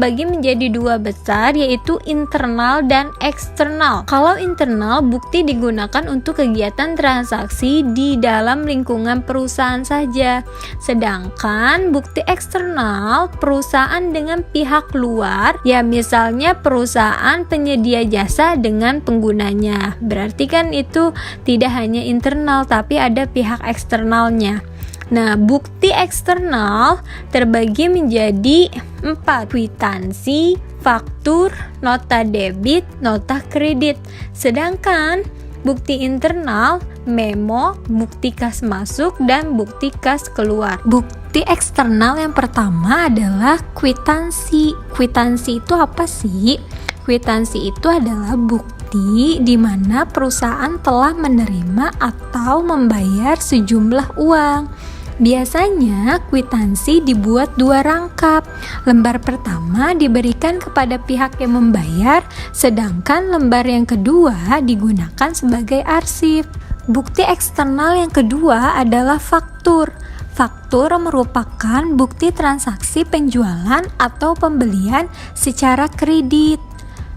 terbagi menjadi dua besar, yaitu internal dan eksternal. Kalau internal, bukti digunakan untuk kegiatan transaksi di dalam lingkungan perusahaan saja. Sedangkan bukti eksternal, perusahaan dengan pihak luar, ya misalnya perusahaan penyedia jasa dengan penggunanya. Berarti kan itu tidak hanya internal tapi ada pihak eksternalnya. Nah, bukti eksternal terbagi menjadi 4: kwitansi, faktur, nota debit, nota kredit. Sedangkan bukti internal, memo, bukti kas masuk, dan bukti kas keluar. Bukti eksternal yang pertama adalah kwitansi. Kwitansi itu apa sih? Kwitansi itu adalah bukti di mana perusahaan telah menerima atau membayar sejumlah uang. Biasanya kwitansi dibuat 2 rangkap. Lembar pertama diberikan kepada pihak yang membayar, sedangkan lembar yang kedua digunakan sebagai arsip. Bukti eksternal yang kedua adalah faktur. Faktur merupakan bukti transaksi penjualan atau pembelian secara kredit.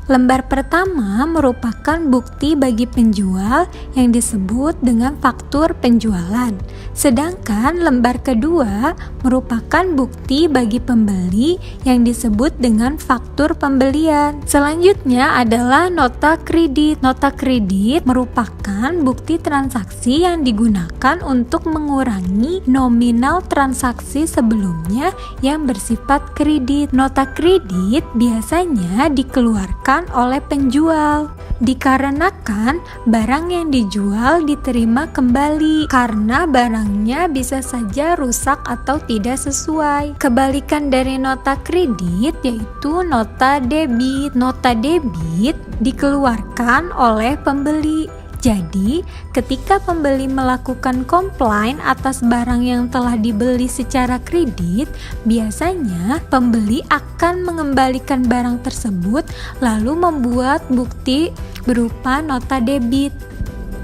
Lembar pertama merupakan bukti bagi penjual yang disebut dengan faktur penjualan. Sedangkan lembar kedua merupakan bukti bagi pembeli yang disebut dengan faktur pembelian. Selanjutnya adalah nota kredit. Nota kredit merupakan bukti transaksi yang digunakan untuk mengurangi nominal transaksi sebelumnya yang bersifat kredit. Nota kredit biasanya dikeluarkan oleh penjual dikarenakan barang yang dijual diterima kembali karena barangnya bisa saja rusak atau tidak sesuai. Kebalikan dari nota kredit yaitu nota debit. Nota debit dikeluarkan oleh pembeli. Jadi, ketika pembeli melakukan komplain atas barang yang telah dibeli secara kredit, biasanya pembeli akan mengembalikan barang tersebut lalu membuat bukti berupa nota debit.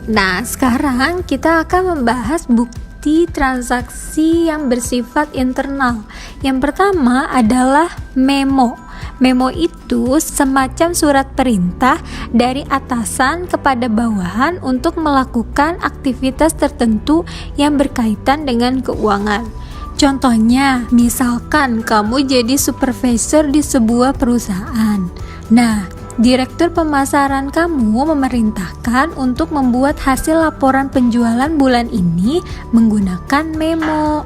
Nah, sekarang kita akan membahas bukti transaksi yang bersifat internal. Yang pertama adalah memo. Memo itu semacam surat perintah dari atasan kepada bawahan untuk melakukan aktivitas tertentu yang berkaitan dengan keuangan. Contohnya, misalkan kamu jadi supervisor di sebuah perusahaan. Nah, direktur pemasaran kamu memerintahkan untuk membuat hasil laporan penjualan bulan ini menggunakan memo.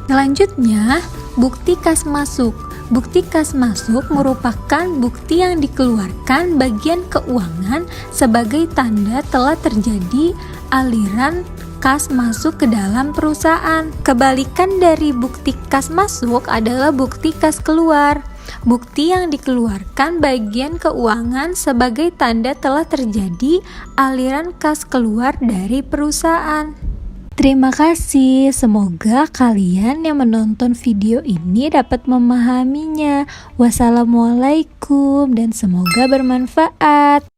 Selanjutnya, bukti kas masuk. Bukti kas masuk merupakan bukti yang dikeluarkan bagian keuangan sebagai tanda telah terjadi aliran kas masuk ke dalam perusahaan. Kebalikan dari bukti kas masuk adalah bukti kas keluar. Bukti yang dikeluarkan bagian keuangan sebagai tanda telah terjadi aliran kas keluar dari perusahaan. Terima kasih, semoga kalian yang menonton video ini dapat memahaminya. Wassalamualaikum dan semoga bermanfaat.